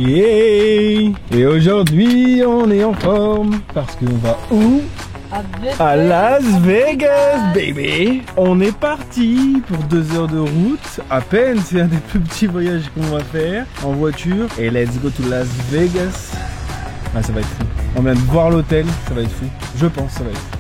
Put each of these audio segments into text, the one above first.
Yeah. Et aujourd'hui on est en forme parce qu'on va où? À Las Vegas, baby. On est parti pour 2 heures de route. À peine, c'est un des plus petits voyages qu'on va faire en voiture. Et let's go to Las Vegas. Ah, ça va être fou. On vient de voir l'hôtel, ça va être fou. Je pense, ça va être fou.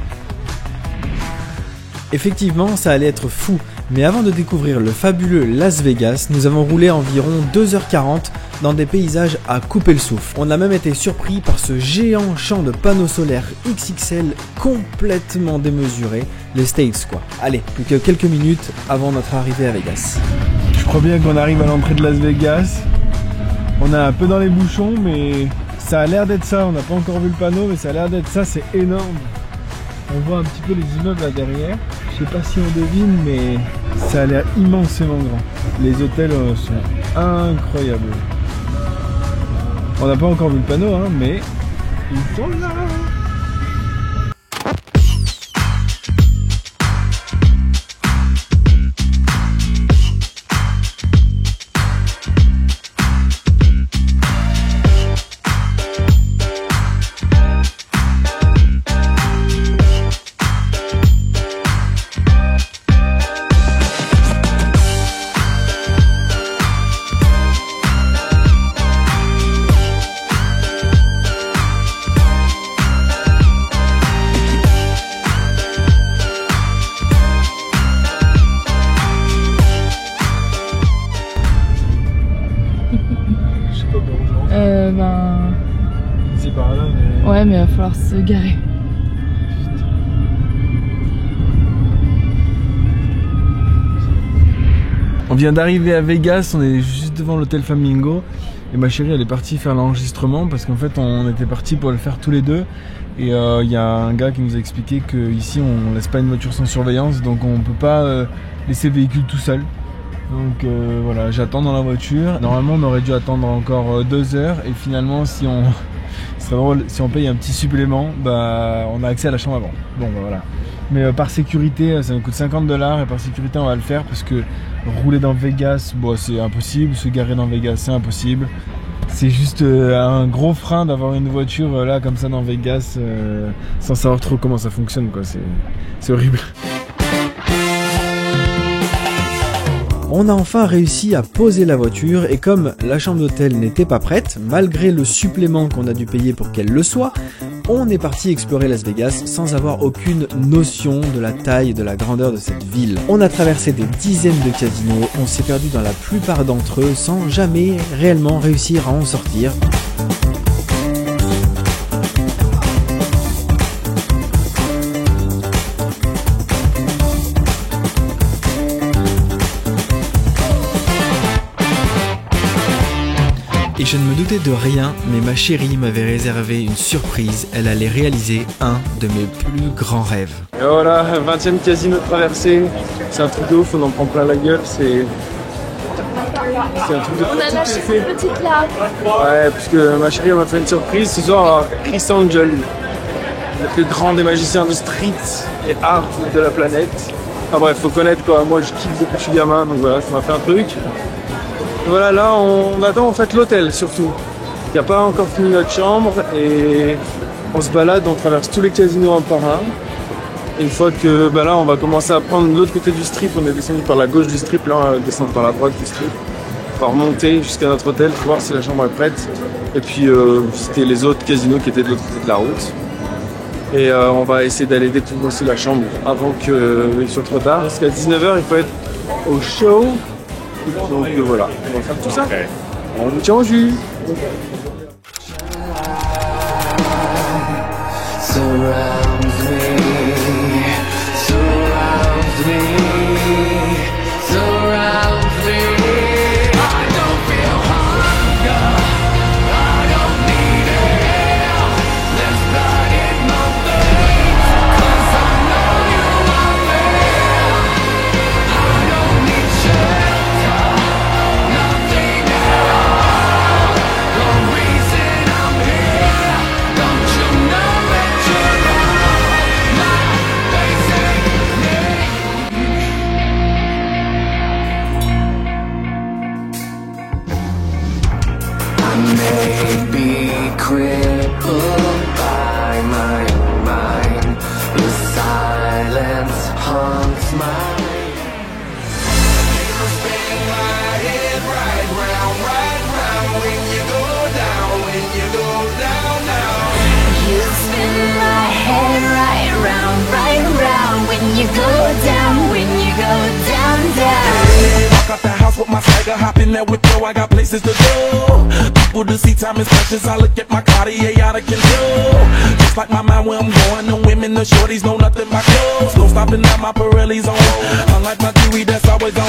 Effectivement, ça allait être fou. Mais avant de découvrir le fabuleux Las Vegas, nous avons roulé environ 2h40 dans des paysages à couper le souffle. On a même été surpris par ce géant champ de panneaux solaires XXL complètement démesuré, les States quoi. Allez, plus que quelques minutes avant notre arrivée à Vegas. Je crois bien qu'on arrive à l'entrée de Las Vegas. On est un peu dans les bouchons, mais ça a l'air d'être ça. On n'a pas encore vu le panneau, mais ça a l'air d'être ça, c'est énorme. On voit un petit peu les immeubles là derrière. Je sais pas si on devine, mais ça a l'air immensément grand. Les hôtels sont incroyables. On n'a pas encore vu le panneau, hein, mais ils sont là. C'est par là, mais... Ouais, mais il va falloir se garer. On vient d'arriver à Vegas, on est juste devant l'hôtel Flamingo. Et ma chérie, elle est partie faire l'enregistrement parce qu'en fait, on était partis pour le faire tous les deux. Et il y a un gars qui nous a expliqué qu'ici, on laisse pas une voiture sans surveillance. Donc on peut pas laisser le véhicule tout seul. Donc voilà, j'attends dans la voiture. Normalement, on aurait dû attendre encore 2 heures. Et finalement, ce serait drôle, si on paye un petit supplément, bah, on a accès à la chambre avant. Bon, bah, voilà. Mais par sécurité, ça nous coûte $50. Et par sécurité, on va le faire parce que rouler dans Vegas, bon, c'est impossible. Se garer dans Vegas, c'est impossible. C'est juste un gros frein d'avoir une voiture là, comme ça, dans Vegas, sans savoir trop comment ça fonctionne, quoi. C'est horrible. On a enfin réussi à poser la voiture et comme la chambre d'hôtel n'était pas prête, malgré le supplément qu'on a dû payer pour qu'elle le soit, on est parti explorer Las Vegas sans avoir aucune notion de la taille et de la grandeur de cette ville. On a traversé des dizaines de casinos, on s'est perdu dans la plupart d'entre eux sans jamais réellement réussir à en sortir. Et je ne me doutais de rien, mais ma chérie m'avait réservé une surprise. Elle allait réaliser un de mes plus grands rêves. Et voilà, 20e casino traversé. C'est un truc de ouf, on en prend plein la gueule. C'est un truc de On a lâché une petite là. Ouais, parce que ma chérie m'a fait une surprise. Ce soir, Chris Angel, le plus grand des magiciens de street et art de la planète. Enfin bref, faut connaître quoi. Moi, je kiffe depuis que je suis gamin, donc voilà, ça m'a fait un truc. Voilà, là on attend en fait l'hôtel surtout. Il n'y a pas encore fini notre chambre et on se balade, on traverse tous les casinos un par un. Et une fois que là on va commencer à prendre l'autre côté du strip, on est descendu par la gauche du strip, là on va descendre par la droite du strip. On va remonter jusqu'à notre hôtel pour voir si la chambre est prête. Et puis visiter les autres casinos qui étaient de l'autre côté de la route. Et on va essayer d'aller découvrir aussi la chambre avant qu'il soit trop tard. Parce qu'à 19h il faut être au show. Donc voilà, on va faire tout ça. Okay. On vous tient au jus. haunts my you spin my head right round when you go down, when you go down, down. You spin my head right round when you go down, when you go down, down. Hey, walk out the house with my swagger, hop in that whip, yo, I got places to go. People to see, time is precious, I look at my Cartier out of control. Just like my mind where I'm going, the women, the shorties know nothing but clothes. No stopping at my Pirelli's on, unlike my Kiwi that's always on.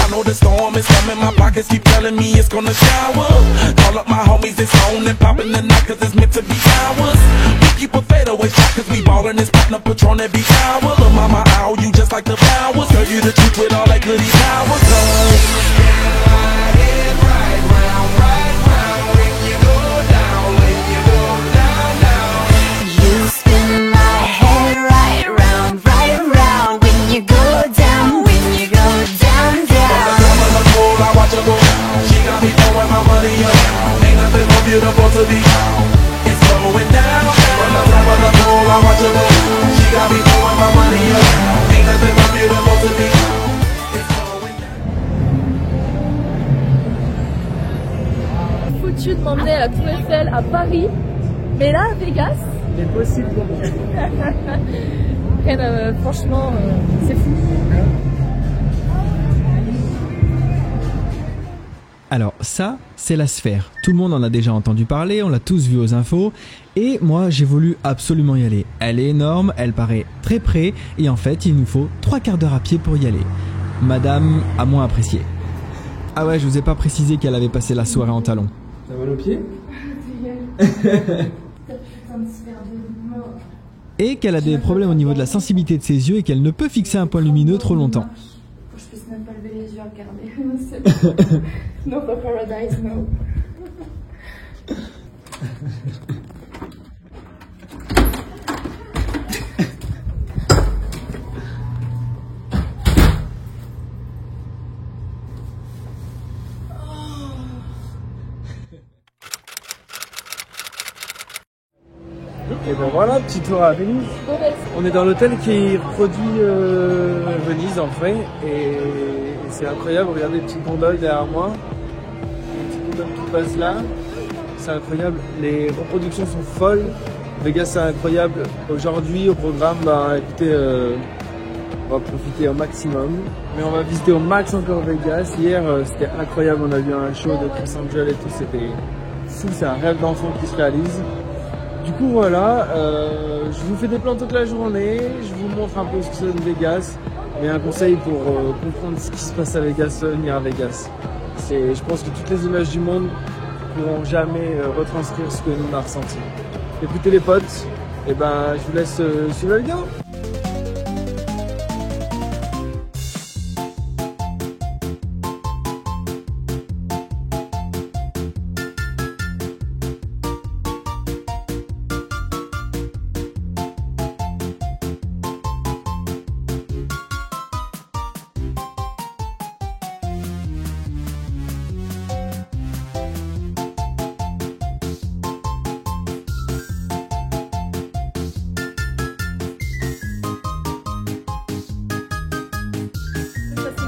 I know the storm is coming, my pockets keep telling me it's gonna shower. Call up my homies, it's on and popping the night cause it's meant to be ours. We keep a fadeaway shot cause we ballin' this platinum Patron every hour. Look mama, ow, you just like the flowers. Tell you the truth with all that goody power. Cause spin my head right round when you go down, when you go down, down. You spin my head right round when you go down, when you go down, down. I watch her go. She got me throwing my money up. Ain't nothing more beautiful to be. It's going down. From the top of the pole, I watch her go. She got me throwing my money up. Ain't nothing more beautiful to be. It's going down. Foutu de m'emmener à la Tour Eiffel à Paris, mais là à Vegas, C'est possible. franchement, c'est fou. Alors ça, c'est la sphère. Tout le monde en a déjà entendu parler, on l'a tous vu aux infos, et moi j'ai voulu absolument y aller. Elle est énorme, elle paraît très près, et en fait il nous faut 3 quarts d'heure à pied pour y aller. Madame a moins apprécié. Ah ouais, je vous ai pas précisé qu'elle avait passé la soirée en talons. Ça va le pied? Et qu'elle a des problèmes au niveau de la sensibilité de ses yeux et qu'elle ne peut fixer un point lumineux trop longtemps. Je puisse même pas lever les yeux à regarder. No for paradise, no. Et ben voilà, petit tour à Venise. On est dans l'hôtel qui reproduit Venise en vrai. Et c'est incroyable, regardez les petites gondoles derrière moi. Les petites gondoles qui passent là. C'est incroyable, les reproductions sont folles. Vegas c'est incroyable. Aujourd'hui au programme, bah écoutez, on va profiter au maximum. Mais on va visiter au max encore Vegas. Hier c'était incroyable, on a vu un show de Chris Angel et tout, c'était fou, c'est un rêve d'enfant qui se réalise. Du coup voilà, je vous fais des plans toute la journée, je vous montre un peu ce que c'est Vegas, mais un conseil pour comprendre ce qui se passe à Vegas, venir à Vegas. Je pense que toutes les images du monde ne pourront jamais retranscrire ce que nous on a ressenti. Écoutez les potes, et ben je vous laisse suivre la vidéo.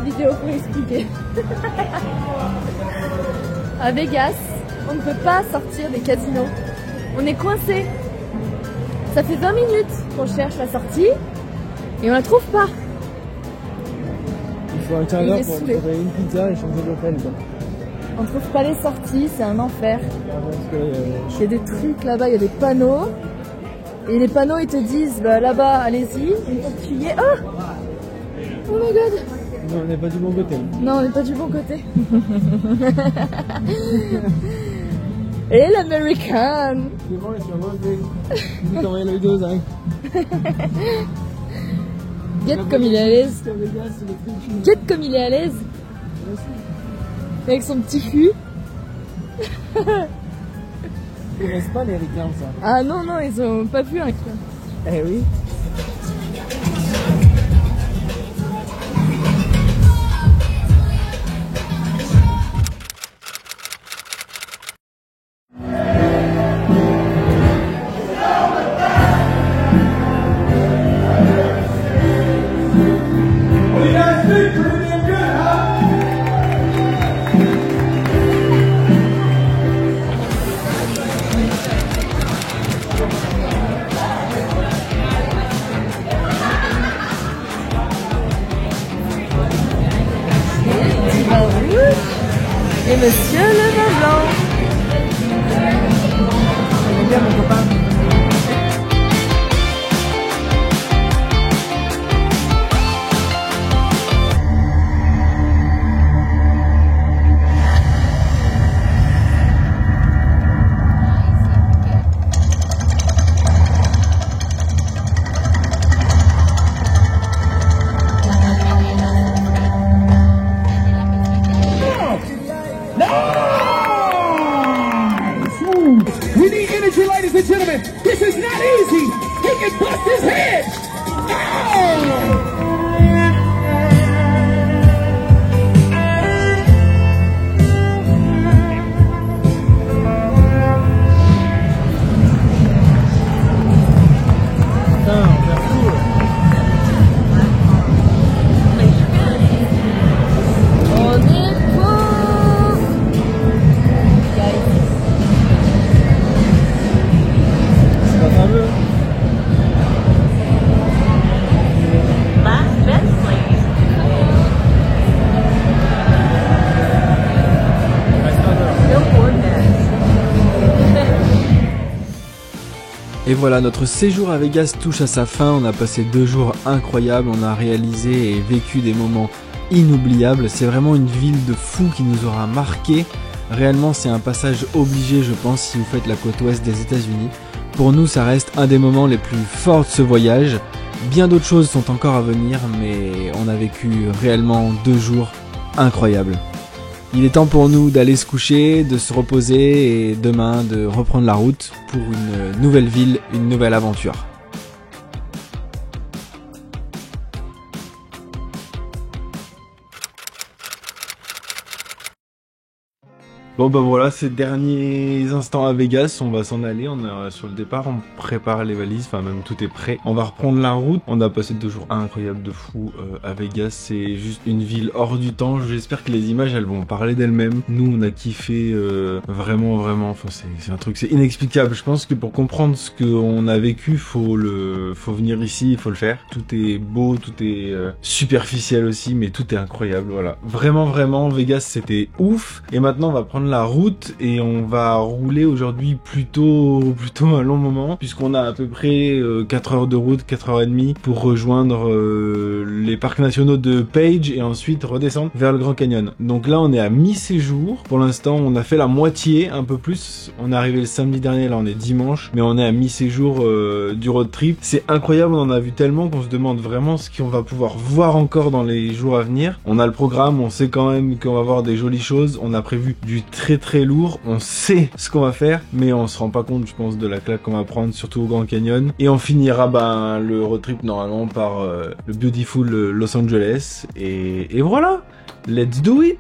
Vidéo pour expliquer. À Vegas, on ne peut pas sortir des casinos. On est coincé. Ça fait 20 minutes qu'on cherche la sortie et on la trouve pas. Il faut un quart d'heure pour trouver une pizza et changer d'hôtel. On trouve pas les sorties, c'est un enfer. Il y a des trucs là-bas, il y a des panneaux. Et les panneaux ils te disent bah, là-bas allez-y, une fois que tu y es. Oh, oh my god. Non, on n'est pas du bon côté. Non, on n'est pas du bon côté. Et l'américaine. C'est bon, je suis mauvais. Dis comment il a eu deux, hein. Guette comme il est à l'aise. Guette comme il est à l'aise. Avec son petit cul. Ils restent pas les ricains, ça. Ah non, non, ils ont pas vu un cul. Eh oui. Monsieur le vin blanc. J'aime bien mon copain. We need energy, ladies and gentlemen. This is not easy. He can bust his head. Oh! Et voilà, notre séjour à Vegas touche à sa fin, on a passé 2 jours incroyables, on a réalisé et vécu des moments inoubliables, c'est vraiment une ville de fous qui nous aura marqué. Réellement c'est un passage obligé je pense si vous faites la côte ouest des États-Unis. Pour nous ça reste un des moments les plus forts de ce voyage, bien d'autres choses sont encore à venir mais on a vécu réellement 2 jours incroyables. Il est temps pour nous d'aller se coucher, de se reposer et demain de reprendre la route pour une nouvelle ville, une nouvelle aventure. Bon bah voilà, ces derniers instants à Vegas, on va s'en aller, on est sur le départ, on prépare les valises, enfin même tout est prêt. On va reprendre la route, on a passé 2 jours incroyables de fou à Vegas, c'est juste une ville hors du temps, j'espère que les images elles vont parler d'elles-mêmes. Nous on a kiffé vraiment, enfin c'est un truc, c'est inexplicable, je pense que pour comprendre ce qu'on a vécu, faut venir ici, il faut le faire. Tout est beau, tout est superficiel aussi, mais tout est incroyable, voilà. Vraiment, Vegas c'était ouf, et maintenant on va prendre la route et on va rouler aujourd'hui plutôt un long moment puisqu'on a à peu près 4 heures de route, 4h30 pour rejoindre les parcs nationaux de Page et ensuite redescendre vers le Grand Canyon. Donc là on est à mi-séjour, pour l'instant on a fait la moitié, un peu plus, on est arrivé le samedi dernier, là on est dimanche, mais on est à mi-séjour du road trip. C'est incroyable, on en a vu tellement qu'on se demande vraiment ce qu'on va pouvoir voir encore dans les jours à venir. On a le programme, on sait quand même qu'on va voir des jolies choses, on a prévu du très lourd, on sait ce qu'on va faire mais on se rend pas compte je pense de la claque qu'on va prendre surtout au Grand Canyon et on finira le road trip normalement par le beautiful Los Angeles et voilà, let's do it.